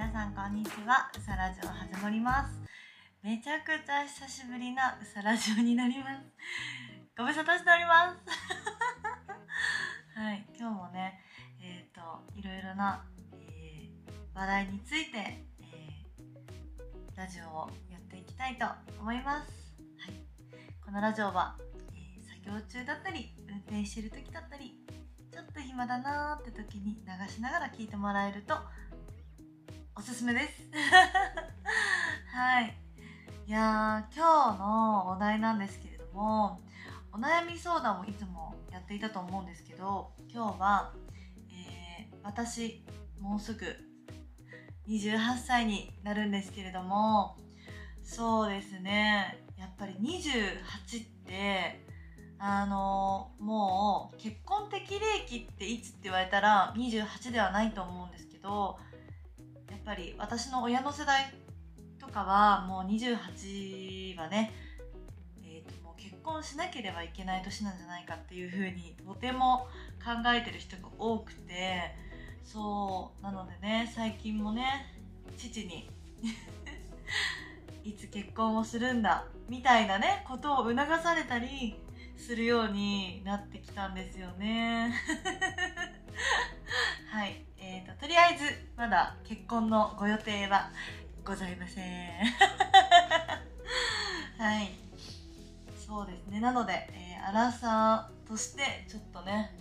皆さんこんにちは。うさラジオ始まります。めちゃくちゃ久しぶりなうさラジオになります。ご無沙汰しておりますはい、今日もねいろいろな、話題について、ラジオをやっていきたいと思います。はい、このラジオは、作業中だったり運転してる時だったりちょっと暇だなーって時に流しながら聞いてもらえるとおすすめですはい。いやー、今日のお題なんですけれども、お悩み相談をいつもやっていたと思うんですけど、今日は、私もうすぐ28歳になるんですけれども、そうですね、やっぱり28ってもう結婚適齢期っていつって言われたら28ではないと思うんですけど、やっぱり私の親の世代とかはもう28はね、もう結婚しなければいけない年なんじゃないかっていう風にとても考えてる人が多くて、そうなのでね、最近もね父にいつ結婚をするんだみたいなねことを促されたりするようになってきたんですよねはい、とりあえずまだ結婚のご予定はございませんはい、そうですね。なので、アラサーとしてちょっとね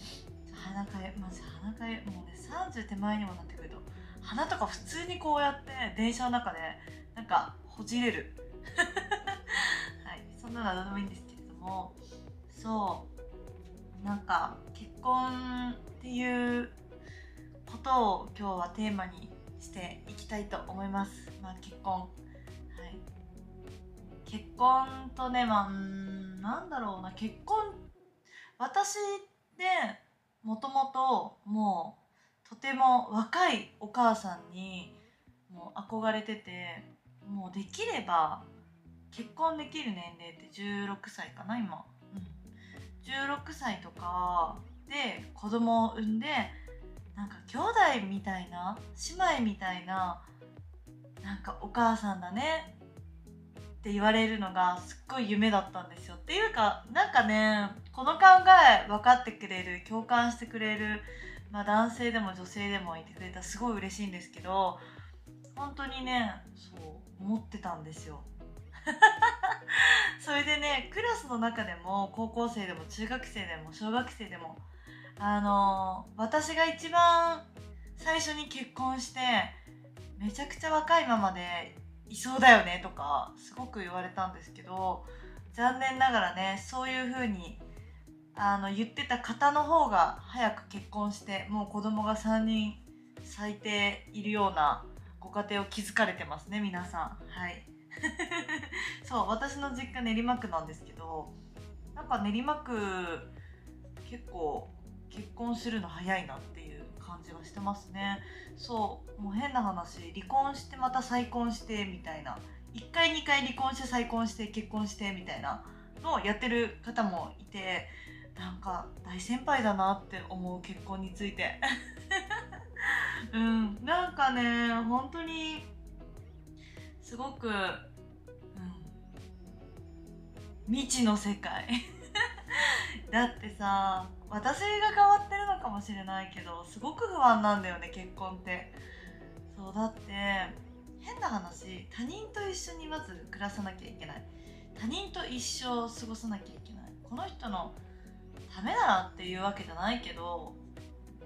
マジ鼻かゆもうね30手前にもなってくると鼻とか普通にこうやって電車の中でなんかほじれるはい、そんなのはどうでもいいんですけれども、そうなんか結婚っていうことを今日はテーマにしていきたいと思います。結婚、はい、結婚とね、なんだろうな、結婚、私でもともともうとても若いお母さんにもう憧れてて、もうできれば結婚できる年齢って16歳かな今、16歳とかで子供を産んで、なんか兄弟みたいな姉妹みたいな、なんかお母さんだねって言われるのがすっごい夢だったんですよ。っていうかなんかね、この考え分かってくれる、共感してくれる、男性でも女性でもいてくれたらすごい嬉しいんですけど、本当にねそう思ってたんですよそれでね、クラスの中でも高校生でも中学生でも小学生でも私が一番最初に結婚してめちゃくちゃ若いままでいそうだよねとかすごく言われたんですけど、残念ながらねそういう風に言ってた方の方が早く結婚してもう子供が3人最低いるようなご家庭を築かれてますね皆さん。はいそう、私の実家練馬区なんですけど、なんか練馬区結構結婚するの早いなっていう感じがしてますね。そう、もう変な話、離婚してまた再婚してみたいな、1回2回離婚して再婚して結婚してみたいなのをやってる方もいて、なんか大先輩だなって思う、結婚についてなんかね本当にすごく、未知の世界だってさ、私が変わってるのかもしれないけどすごく不安なんだよね結婚って。そうだって、変な話、他人と一緒にまず暮らさなきゃいけない、他人と一生過ごさなきゃいけない、この人のためならっていうわけじゃないけど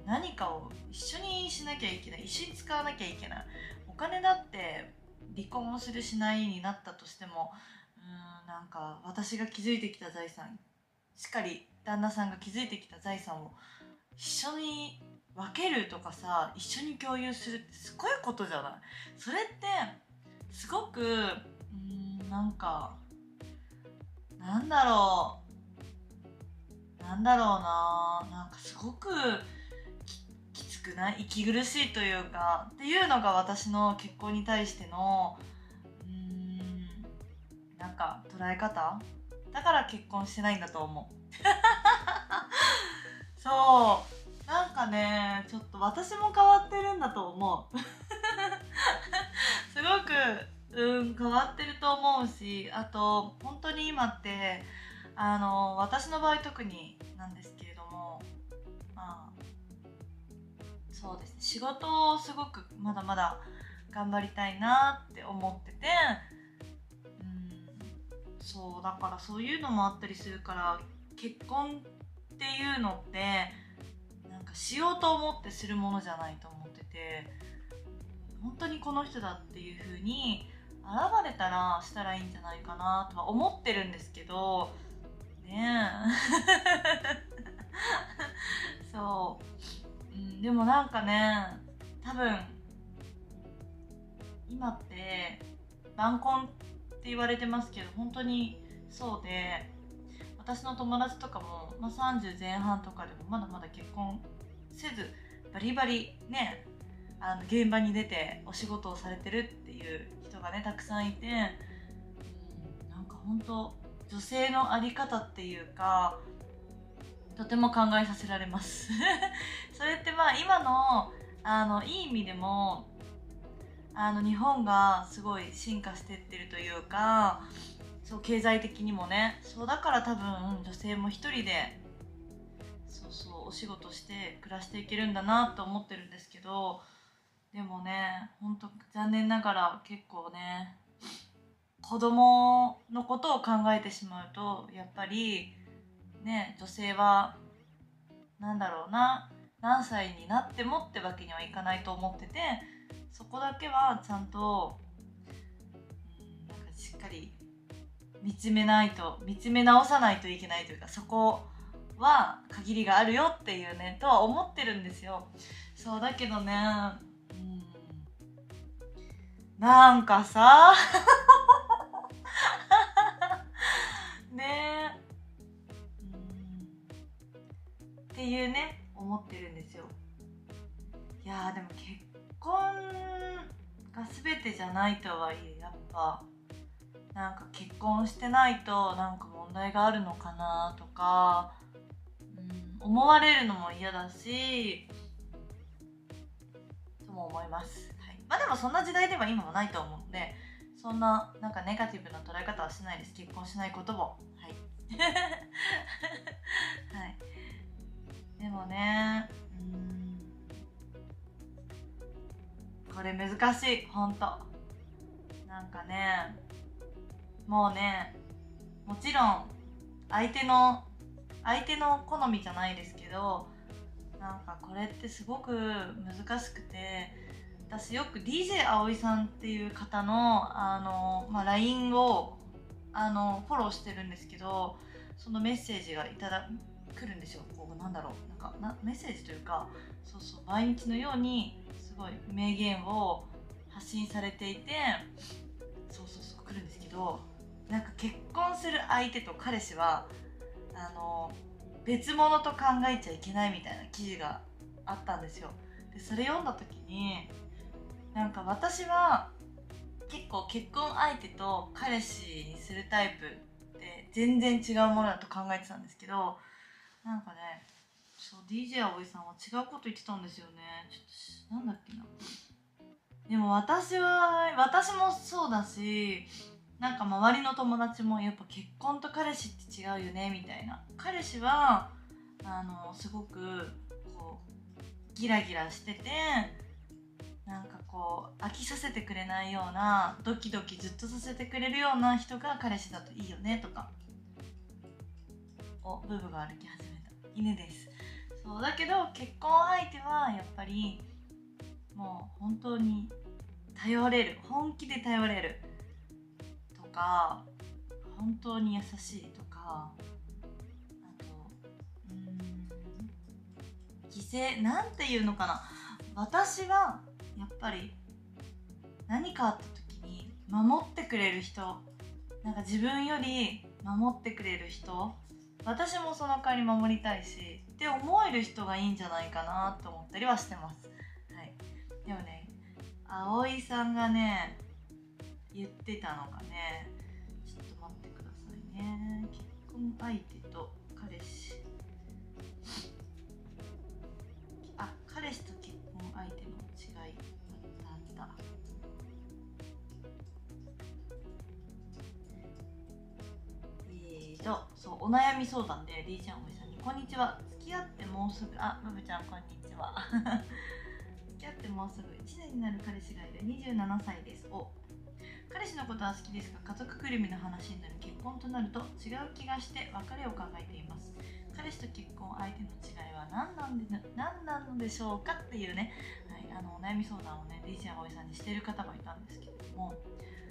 何かを一緒にしなきゃいけない、一緒に使わなきゃいけない、お金だって離婚をするしないになったとしても、なんか私が築いてきた財産しっかり旦那さんが築いてきた財産を一緒に分けるとかさ、一緒に共有するってすごいことじゃない。それってすごくなんかなんかすごくきつくない、息苦しいというかっていうのが私の結婚に対してのなんか捉え方だから結婚してないんだと思うそう、なんかねちょっと私も変わってるんだと思う変わってると思うし、あと本当に今って私の場合特になんですけれども、まあそうですね、仕事をすごくまだまだ頑張りたいなって思ってて、そうだからそういうのもあったりするから、結婚っていうのってなんかしようと思ってするものじゃないと思ってて、本当にこの人だっていう風に現れたらしたらいいんじゃないかなとは思ってるんですけどねえそう、でもなんかね、多分今って晩婚って言われてますけど、本当にそうで、私の友達とかも、30前半とかでもまだまだ結婚せずバリバリね、現場に出てお仕事をされてるっていう人がねたくさんいて、なんか本当女性の在り方っていうか、とても考えさせられますそれって今のいい意味でも日本がすごい進化してってるというか、そう経済的にもね、そうだから多分女性も一人でお仕事して暮らしていけるんだなと思ってるんですけど、でもね、本当残念ながら結構ね、子供のことを考えてしまうとやっぱりね、女性はなんだろうな、何歳になってもってわけにはいかないと思ってて、そこだけはちゃんと、なんかしっかり見つめ直さないといけないというか、そこは限りがあるよっていうねとは思ってるんですよ。そうだけどね、なんかさねっていうね思ってるんですよ。いやでも結婚が全てじゃないとはいえ、やっぱなんか結婚してないとなんか問題があるのかなとか、思われるのも嫌だしとも思います、はい。でもそんな時代では今はないと思うので、そんななんかネガティブな捉え方はしないです。結婚しないことも、はいはい。でもね、これ難しい、ほんと。なんかね、もうね、もちろん相手の好みじゃないですけど、なんかこれってすごく難しくて、私よく DJ 葵さんっていう方のLINE をフォローしてるんですけど、そのメッセージが来るんですよ。こうなんだろう、なんかメッセージというか、毎日のようにすごい名言を発信されていて、来るんですけど、なんか結婚する相手と彼氏は別物と考えちゃいけないみたいな記事があったんですよ。でそれ読んだ時に、なんか私は結構結婚相手と彼氏にするタイプって全然違うものだと考えてたんですけど、なんかね、DJ 葵さんは違うこと言ってたんですよね。ちょっとなんだっけな。でも私もそうだし、なんか周りの友達もやっぱ結婚と彼氏って違うよねみたいな。彼氏はすごくこうギラギラしてて、なんかこう飽きさせてくれないような、ドキドキずっとさせてくれるような人が彼氏だといいよねとか。ブーブが歩き始めた、犬です。そうだけど結婚相手はやっぱりもう本当に頼れる、本気で頼れるとか、本当に優しいとか、あと犠牲なんていうのかな、私はやっぱり何かあった時に守ってくれる人、なんか自分より守ってくれる人、私もその代わり守りたいしって思える人がいいんじゃないかなと思ったりはしてます、はい。でもね、葵さんがね言ってたのがね、ちょっと待ってくださいね。結婚相手と彼氏、彼氏と結婚相手の違い、あったど、そうお悩み相談で DJ 葵さんにこんにちは、付き合ってもうすぐ、あ、ブブちゃんこんにちは付き合ってもうすぐ1年になる彼氏がいる27歳です。彼氏のことは好きですが、家族ぐるみの話になる結婚となると違う気がして別れを考えています。彼氏と結婚相手の違いは何なのでしょうかっていうね、はい、お悩み相談をね DJ 葵さんにしている方がいたんですけれども、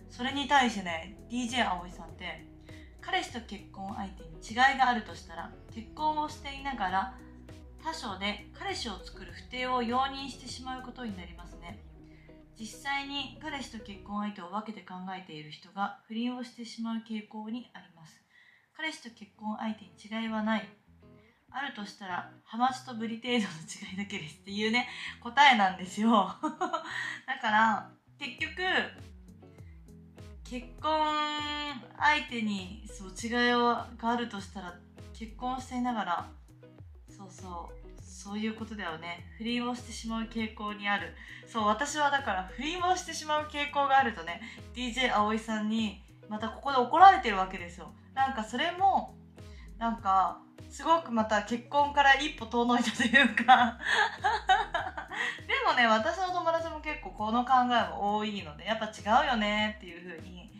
それに対してね DJ 葵さんって彼氏と結婚相手に違いがあるとしたら、結婚をしていながら他所で彼氏を作る不貞を容認してしまうことになりますね。実際に彼氏と結婚相手を分けて考えている人が不倫をしてしまう傾向にあります。彼氏と結婚相手に違いはない。あるとしたらハマチとブリ程度の違いだけですっていうね答えなんですよだから結局結婚相手にそう違いがあるとしたら、結婚していながらそういうことだよね。不倫をしてしまう傾向にある。そう、私はだから不倫をしてしまう傾向があるとね DJ 葵さんにまたここで怒られてるわけですよ。なんかそれもなんかすごくまた結婚から一歩遠のいたというかでもね、私の友達も結構この考えも多いので、やっぱ違うよねっていう風に、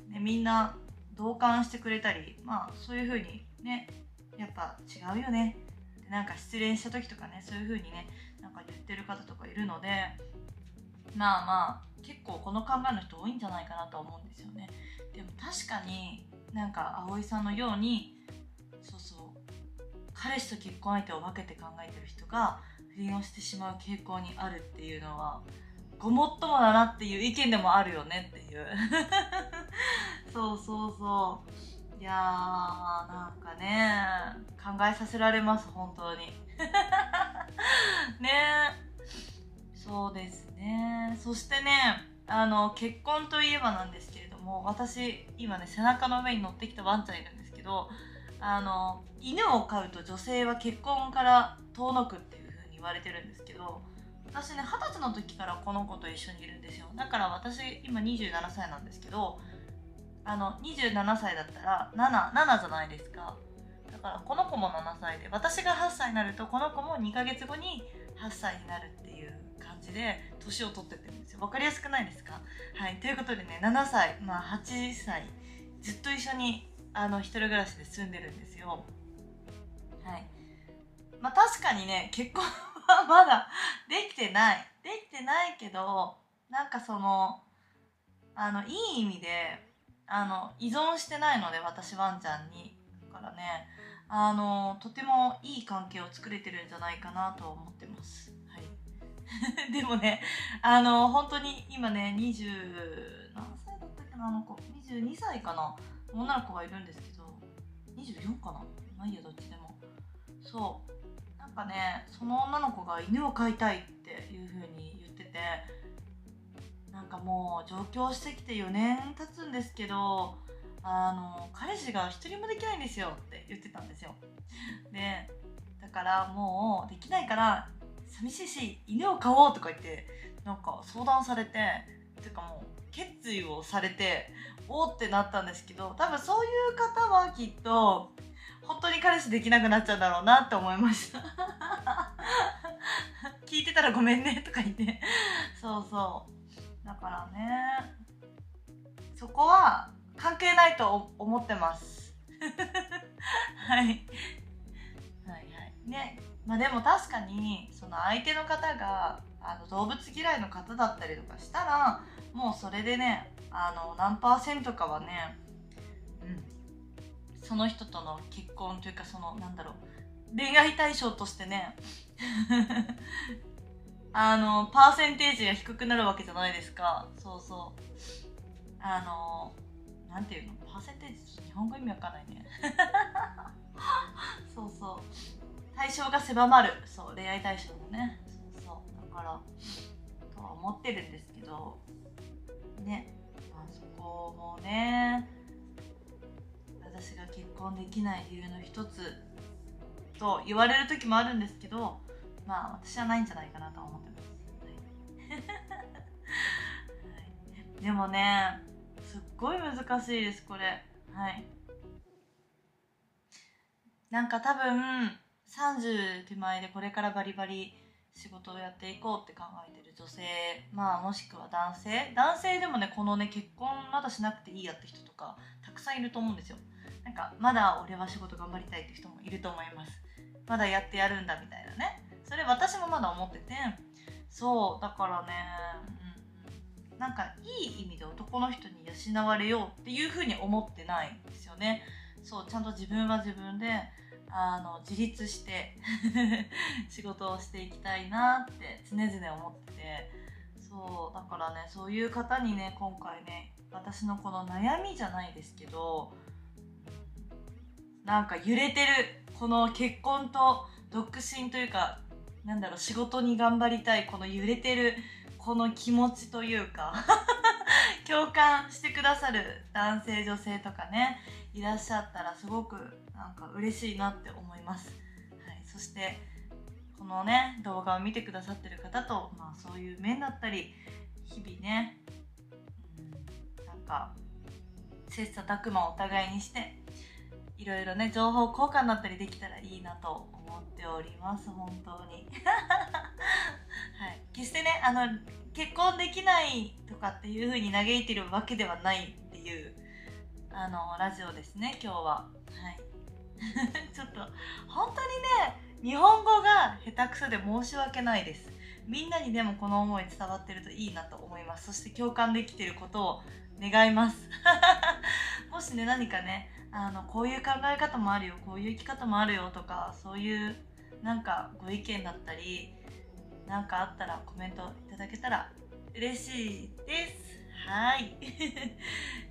ね、みんな同感してくれたり、まあそういう風にね、やっぱ違うよね、なんか失恋した時とかね、そういう風にねなんか言ってる方とかいるので、まあまあ結構この考えの人多いんじゃないかなと思うんですよね。でも確かになんか葵さんのように彼氏と結婚相手を分けて考えてる人が不倫をしてしまう傾向にあるっていうのはごもっともだなっていう意見でもあるよねっていういやーなんかね考えさせられます、本当にね。そうですね。そしてね結婚といえばなんですけれども、私今ね背中の上に乗ってきたワンちゃんいるんですけど、犬を飼うと女性は結婚から遠のくっていう風に言われてるんですけど、私ね20歳の時からこの子と一緒にいるんですよ。だから私今27歳なんですけど、27歳だったら7じゃないですか。だからこの子も7歳で、私が8歳になるとこの子も2ヶ月後に8歳になるっていう感じで年を取ってってるんですよ。わかりやすくないですか？はい、ということでね、7歳、8歳ずっと一緒に一人暮らしで住んでるんですよ。はい。確かにね結婚はまだできてないけど、なんかいい意味で依存してないので、私ワンちゃんに。だからねとてもいい関係を作れてるんじゃないかなと思ってます。はいでもね本当に今ね20何歳だったっけな、あの子22歳かな、女の子がいるんですけど、24かな、まあいいやどっちでも。そうなんかね、その女の子が犬を飼いたいっていう風に言ってて、なんかもう上京してきて4年経つんですけど、彼氏が一人もできないんですよって言ってたんですよ。でだからもうできないから寂しいし犬を飼おうとか言ってなんか相談されて、てかもう決意をされておーってなったんですけど、多分そういう方はきっと本当に彼氏できなくなっちゃうんだろうなって思いました聞いてたらごめんねとか言ってだからね、そこは関係ないと思ってますはいはいはいね。でも確かにその相手の方が動物嫌いの方だったりとかしたら、もうそれでね何%かはね、その人との結婚というか恋愛対象としてねパーセンテージが低くなるわけじゃないですか。なんていうの、パーセンテージ、日本語意味わかんないね対象が狭まる、恋愛対象のね、だからとは思ってるんですけどね。そこもね、私が結婚できない理由の一つと言われる時もあるんですけど、私はないんじゃないかなと思ってます、はいでもねすっごい難しいですこれ。はいなんか多分30手前でこれからバリバリ仕事をやっていこうって考えてる女性、まあもしくは男性でもね、このね、結婚まだしなくていいやって人とかたくさんいると思うんですよ。なんかまだ俺は仕事頑張りたいって人もいると思います。まだやってやるんだみたいなね。それ私もまだ思ってて、そうだからね、なんかいい意味で男の人に養われようっていう風に思ってないんですよね。そう、ちゃんと自分は自分で自立して仕事をしていきたいなって常々思ってて、そうだからね、そういう方にね、今回ね、私のこの悩みじゃないですけど、なんか揺れてるこの結婚と独身というか、なんだろう、仕事に頑張りたいこの揺れてるこの気持ちというか共感してくださる男性女性とかね、いらっしゃったらすごくなんか嬉しいなって思います。はい、そしてこのね動画を見てくださってる方と、まあそういう面だったり日々ね、なんか切磋琢磨をお互いにしていろいろね情報交換だったりできたらいいなと思っております。本当にはい、決してね結婚できないとかっていう風に嘆いてるわけではないっていうラジオですね今日は。はいちょっと本当にね日本語が下手くそで申し訳ないです。みんなにでもこの思い伝わってるといいなと思います。そして共感できてることを願いますもしね何かねこういう考え方もあるよ、こういう生き方もあるよとか、そういうなんかご意見だったりなんかあったらコメントいただけたら嬉しいです。はい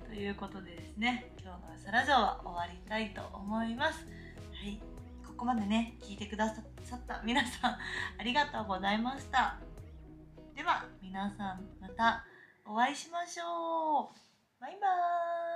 ということでですね、今日のうさラジオは終わりたいと思います。はい、ここまでね聞いてくださった皆さんありがとうございました。では皆さんまたお会いしましょう。バイバーイ。